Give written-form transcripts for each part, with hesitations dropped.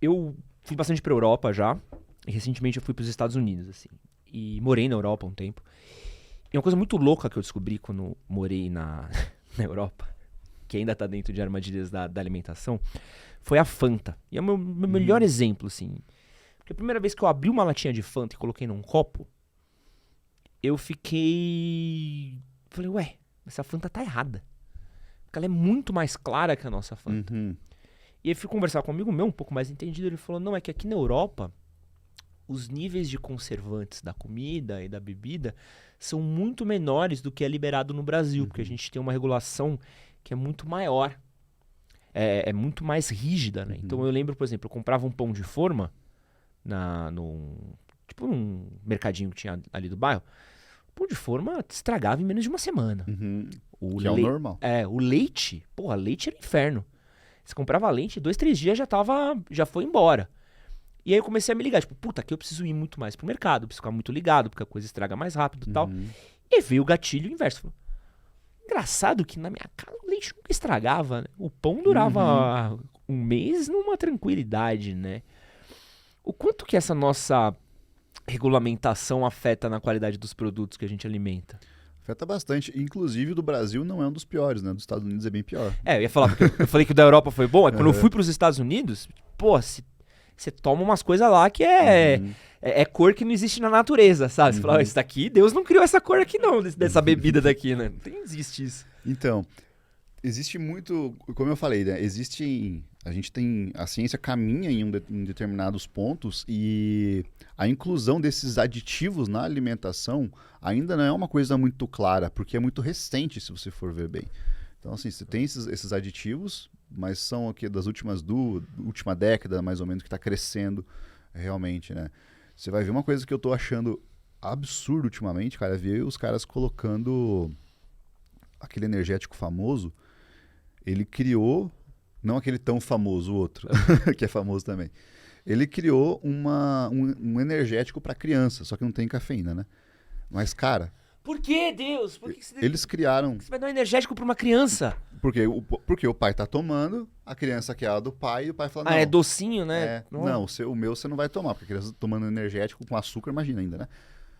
Eu fui bastante pra Europa já, e recentemente eu fui pros Estados Unidos, assim. E morei na Europa um tempo. E uma coisa muito louca que eu descobri quando morei na Europa, que ainda tá dentro de armadilhas da alimentação, foi a Fanta. E é o meu melhor Uhum. exemplo, assim. Porque a primeira vez que eu abri uma latinha de Fanta e coloquei num copo, eu fiquei. Falei, ué, essa Fanta tá errada. Porque ela é muito mais clara que a nossa Fanta. Uhum. E aí fui conversar com um amigo meu, um pouco mais entendido, ele falou, não, é que aqui na Europa, os níveis de conservantes da comida e da bebida são muito menores do que é liberado no Brasil, porque a Uhum. gente tem uma regulação que é muito maior, é muito mais rígida, né? Então Uhum. eu lembro, por exemplo, eu comprava um pão de forma tipo num mercadinho que tinha ali do bairro, o pão de forma estragava em menos de uma semana. Uhum. O, Que é o le... normal. o leite, porra, leite era inferno. Você comprava leite, 2, 3 dias já foi embora. E aí eu comecei a me ligar, tipo, puta, aqui eu preciso ir muito mais pro mercado, preciso ficar muito ligado, porque a coisa estraga mais rápido e tal. Uhum. E veio o gatilho inverso. Falei, engraçado que na minha casa o leite nunca estragava, né? O pão Uhum. durava um mês numa tranquilidade, né? O quanto que essa nossa regulamentação afeta na qualidade dos produtos que a gente alimenta? Afeta bastante. Inclusive, o do Brasil não é um dos piores, né? Dos Estados Unidos é bem pior. É, eu ia falar, porque eu falei que o da Europa foi bom, é quando eu Aham. fui pros Estados Unidos, pô, você toma umas coisas lá que Uhum. é cor que não existe na natureza, sabe? Você fala, ó, Uhum. isso daqui, Deus não criou essa cor aqui não, dessa bebida daqui, né? Não existe isso. Então, existe muito, como eu falei, né? A gente tem, a ciência caminha em determinados pontos e a inclusão desses aditivos na alimentação ainda não é uma coisa muito clara, porque é muito recente, se você for ver bem. Então, assim, você tem esses aditivos, mas são aqui das última década, mais ou menos, que está crescendo realmente, né? Você vai ver uma coisa que eu tô achando absurdo ultimamente, cara, é ver os caras colocando aquele energético famoso. Ele criou, não aquele tão famoso, o outro, que é famoso também. Ele criou um energético para criança, só que não tem cafeína, né? Mas, cara, Por que, Deus? eles criaram. Você vai dar um energético pra uma criança? Porque o pai tá tomando, a criança quer a do pai, e o pai fala: Ah, é não, docinho, né? não, o meu você não vai tomar, porque a criança tá tomando energético com açúcar, imagina ainda, né?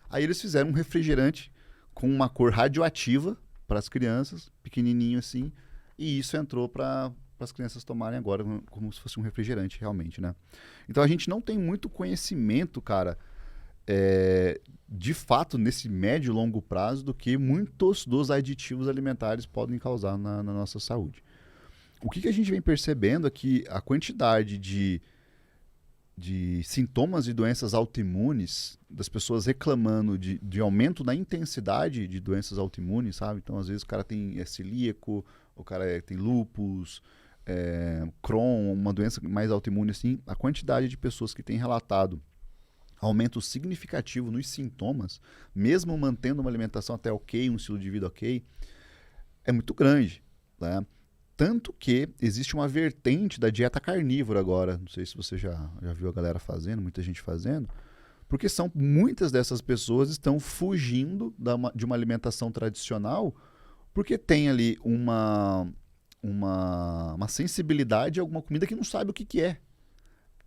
Aí eles fizeram um refrigerante com uma cor radioativa para as crianças, pequenininho assim, e isso entrou para as crianças tomarem agora como se fosse um refrigerante realmente, né? Então a gente não tem muito conhecimento, cara, de fato nesse médio e longo prazo do que muitos dos aditivos alimentares podem causar na nossa saúde. O que a gente vem percebendo é que a quantidade de sintomas de doenças autoimunes, das pessoas reclamando de aumento na intensidade de doenças autoimunes, sabe? Então, às vezes, o cara tem celíaco, o cara tem lúpus, Crohn, uma doença mais autoimune assim. A quantidade de pessoas que têm relatado aumento significativo nos sintomas, mesmo mantendo uma alimentação até ok, um estilo de vida ok, é muito grande, né? Tanto que existe uma vertente da dieta carnívora agora. Não sei se você já viu a galera fazendo, muita gente fazendo. Porque muitas dessas pessoas estão fugindo de uma alimentação tradicional porque tem ali uma sensibilidade a alguma comida que não sabe o que é.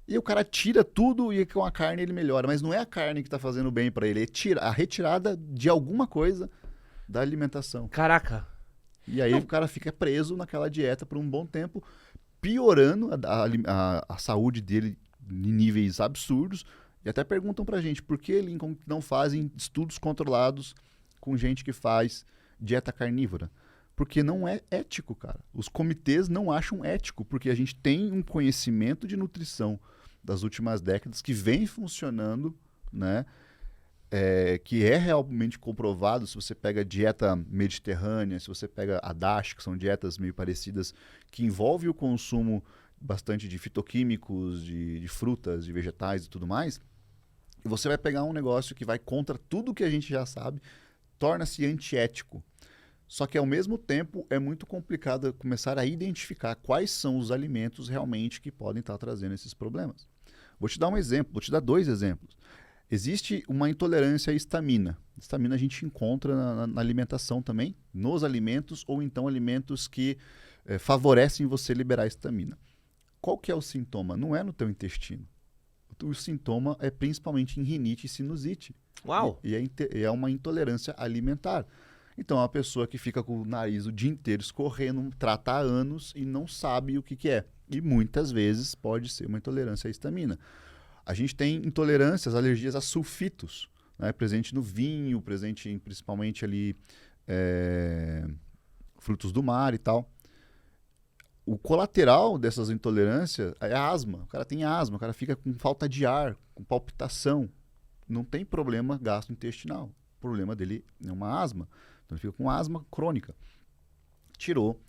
E o cara tira tudo e com a carne ele melhora. Mas não é a carne que está fazendo bem para ele, é a retirada de alguma coisa da alimentação. Caraca. E aí o Não, cara fica preso naquela dieta por um bom tempo, piorando a saúde dele em níveis absurdos. E até perguntam pra gente por que, Lincoln, não fazem estudos controlados com gente que faz dieta carnívora. Porque não é ético, cara. Os comitês não acham ético, porque a gente tem um conhecimento de nutrição das últimas décadas que vem funcionando, né? Que é realmente comprovado. Se você pega a dieta mediterrânea, se você pega a DASH, que são dietas meio parecidas, que envolve o consumo bastante de fitoquímicos, de frutas, de vegetais e tudo mais, e você vai pegar um negócio que vai contra tudo que a gente já sabe, torna-se antiético. Só que ao mesmo tempo é muito complicado começar a identificar quais são os alimentos realmente que podem estar trazendo esses problemas. Vou te dar um exemplo, vou te dar dois exemplos. Existe uma intolerância à histamina. Histamina a gente encontra na alimentação também, nos alimentos ou então alimentos que favorecem você liberar histamina. qual que é o sintoma? Não é no teu intestino. O sintoma é principalmente em rinite e sinusite. Uau! E é uma intolerância alimentar. Então, é uma pessoa que fica com o nariz o dia inteiro escorrendo, trata há anos e não sabe o que, que é. E muitas vezes pode ser uma intolerância à histamina. A gente tem intolerâncias, alergias a sulfitos, né? Presente no vinho, presente principalmente ali frutos do mar e tal. O colateral dessas intolerâncias é a asma. O cara tem asma, o cara fica com falta de ar, com palpitação. Não tem problema gastrointestinal. O problema dele é uma asma. Então ele fica com asma crônica. Tirou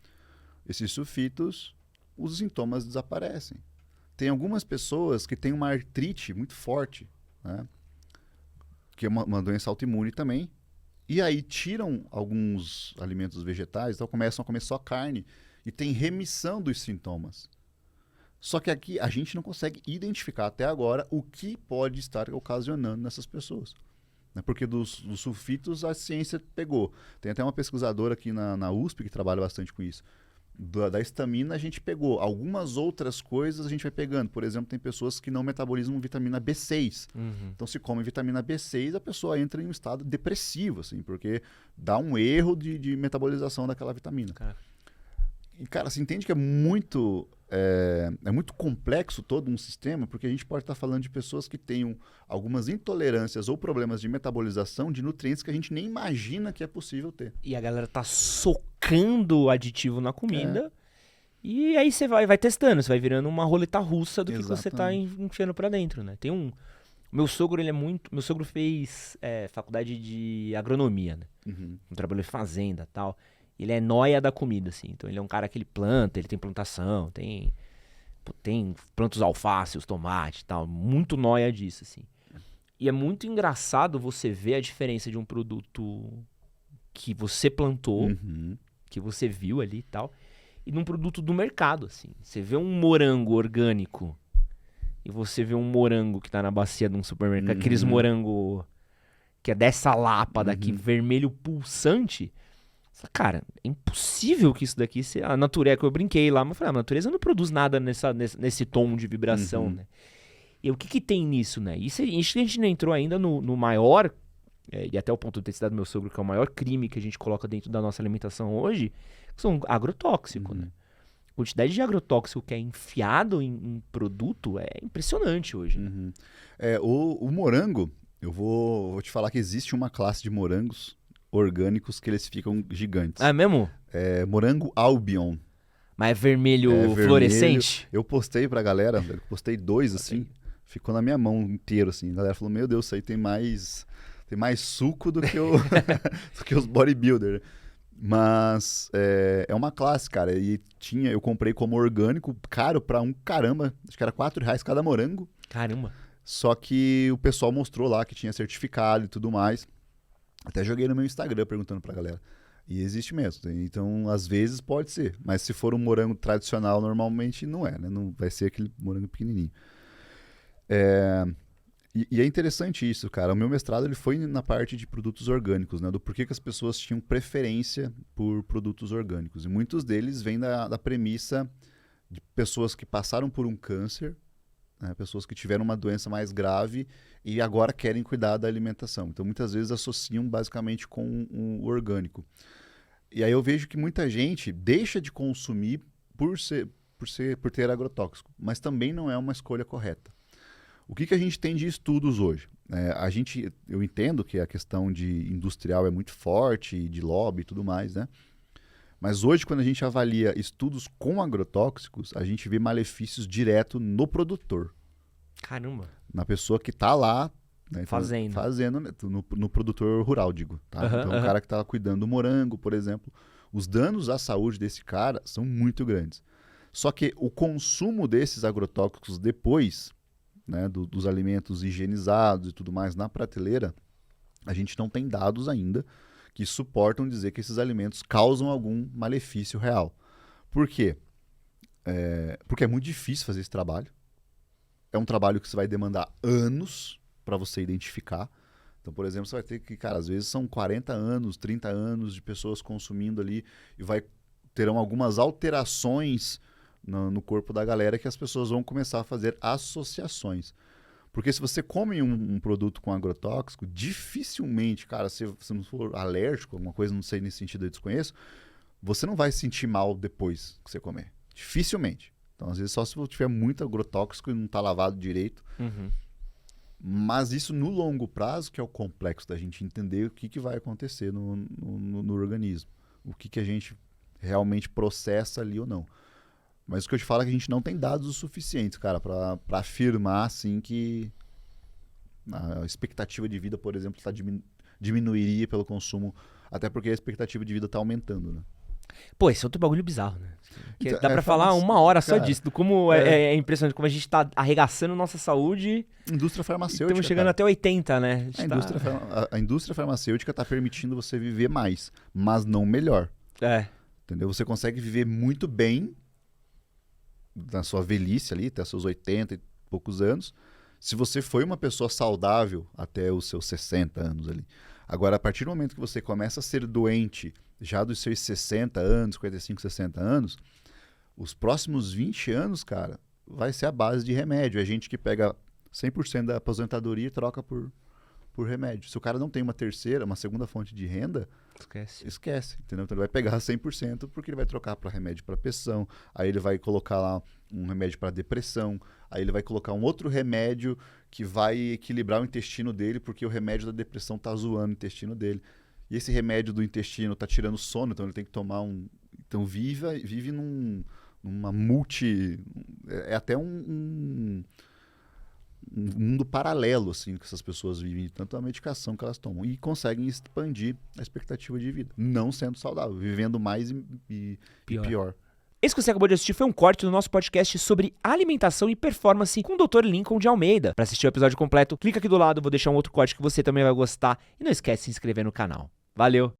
esses sulfitos, os sintomas desaparecem. Tem algumas pessoas que têm uma artrite muito forte, né? Que é uma doença autoimune também. E aí tiram alguns alimentos vegetais, então começam a comer só carne e tem remissão dos sintomas. Só que aqui a gente não consegue identificar até agora o que pode estar ocasionando nessas pessoas. Né? Porque dos sulfitos a ciência pegou. Tem até uma pesquisadora aqui na USP que trabalha bastante com isso. Da histamina a gente pegou. Algumas outras coisas a gente vai pegando. Por exemplo, tem pessoas que não metabolizam vitamina B6. Então, se come vitamina B6, a pessoa entra em um estado depressivo, assim, porque dá um erro de metabolização daquela vitamina. E, cara, você entende que é muito complexo todo um sistema, porque a gente pode estar falando de pessoas que tenham algumas intolerâncias ou problemas de metabolização de nutrientes que a gente nem imagina que é possível ter. E a galera tá socando aditivo na comida. E aí você vai testando, você vai virando uma roleta russa do que você tá enfiando pra dentro, né? Meu sogro, Meu sogro fez faculdade de agronomia, né? Trabalhou em fazenda e tal. Ele é nóia da comida, assim. Então ele é um cara que ele planta, ele tem plantação, tem planta os alface, os tomates e tal. Muito nóia disso, assim. E é muito engraçado você ver a diferença de um produto que você plantou, que você viu ali e tal, e num produto do mercado, assim. Você vê um morango orgânico e você vê um morango que tá na bacia de um supermercado, aqueles morango que é dessa lapa daqui, vermelho pulsante. Cara, é impossível que isso daqui seja... A natureza, que eu brinquei lá, mas eu falei, a natureza não produz nada nesse tom de vibração, né? E o que tem nisso, né? Isso a gente não entrou ainda no maior, e até o ponto de ter citado meu sogro, que é o maior crime que a gente coloca dentro da nossa alimentação hoje, que são agrotóxicos, né? A quantidade de agrotóxico que é enfiado em produto é impressionante hoje, né? O morango, eu vou te falar que existe uma classe de morangos orgânicos que eles ficam gigantes. Ah, é mesmo? É morango Albion. Mas é vermelho fluorescente? Eu postei pra galera, eu postei 2 assim, ficou na minha mão inteiro assim. A galera falou, meu Deus, isso aí tem mais suco do que, do que os bodybuilders. Mas é uma classe, cara. E eu comprei como orgânico, caro pra um caramba. Acho que era R$4 cada morango. Caramba. Só que o pessoal mostrou lá que tinha certificado e tudo mais. Até joguei no meu Instagram perguntando pra galera. E existe mesmo. Então, às vezes pode ser. Mas se for um morango tradicional, normalmente não é, né? Não vai ser aquele morango pequenininho. E é interessante isso, cara. O meu mestrado ele foi na parte de produtos orgânicos, né? Do porquê que as pessoas tinham preferência por produtos orgânicos. E muitos deles vêm da premissa de pessoas que passaram por um câncer, né? Pessoas que tiveram uma doença mais grave e agora querem cuidar da alimentação. Então, muitas vezes associam basicamente com o orgânico. E aí eu vejo que muita gente deixa de consumir por ter agrotóxico, mas também não é uma escolha correta. O que a gente tem de estudos hoje? Eu entendo que a questão de industrial é muito forte, de lobby e tudo mais, né? Mas hoje, quando a gente avalia estudos com agrotóxicos, a gente vê malefícios direto no produtor. Caramba. Na pessoa que está lá, né, fazendo no produtor rural, digo. Tá? Então, o cara que está cuidando do morango, por exemplo. Os danos à saúde desse cara são muito grandes. Só que o consumo desses agrotóxicos depois, né, dos alimentos higienizados e tudo mais na prateleira, a gente não tem dados ainda que suportam dizer que esses alimentos causam algum malefício real. Por quê? Porque é muito difícil fazer esse trabalho. É um trabalho que você vai demandar anos para você identificar. Então, por exemplo, você vai ter que, cara, às vezes são 40 anos, 30 anos de pessoas consumindo ali e terão algumas alterações no corpo da galera que as pessoas vão começar a fazer associações. Porque se você come um produto com agrotóxico, dificilmente, cara, se você não for alérgico, alguma coisa, não sei nesse sentido, eu desconheço, você não vai se sentir mal depois que você comer. Dificilmente. Então, às vezes, só se tiver muito agrotóxico e não tá lavado direito. Mas isso no longo prazo, que é o complexo da gente entender o que vai acontecer no organismo. O que a gente realmente processa ali ou não. Mas o que eu te falo é que a gente não tem dados o suficientes, cara, para afirmar, assim, que a expectativa de vida, por exemplo, diminuiria pelo consumo, até porque a expectativa de vida está aumentando, né? Pô, esse é outro bagulho bizarro, né? Que Então, dá pra falar uma hora só cara, disso, do como é impressionante, como a gente tá arregaçando nossa saúde. Indústria farmacêutica. Estamos chegando até 80, né? A indústria farmacêutica está permitindo você viver mais, mas não melhor. Entendeu? Você consegue viver muito bem na sua velhice ali, até seus 80 e poucos anos, se você foi uma pessoa saudável até os seus 60 anos ali. Agora, a partir do momento que você começa a ser doente, já dos seus 60 anos, 55, 60 anos, os próximos 20 anos, cara, vai ser a base de remédio. É gente que pega 100% da aposentadoria e troca por remédio. Se o cara não tem uma segunda fonte de renda, esquece, entendeu? Então ele vai pegar 100% porque ele vai trocar para remédio para pressão, aí ele vai colocar lá um remédio para depressão, aí ele vai colocar um outro remédio que vai equilibrar o intestino dele porque o remédio da depressão tá zoando o intestino dele. E esse remédio do intestino tá tirando sono, então ele tem que tomar um... Então vive numa multi... É até um mundo paralelo, assim, que essas pessoas vivem, tanto a medicação que elas tomam, e conseguem expandir a expectativa de vida, não sendo saudável, vivendo mais e pior. Esse que você acabou de assistir foi um corte do nosso podcast sobre alimentação e performance com o Dr. Lincoln de Almeida. Para assistir o episódio completo, clica aqui do lado, vou deixar um outro corte que você também vai gostar, e não esquece de se inscrever no canal. Valeu!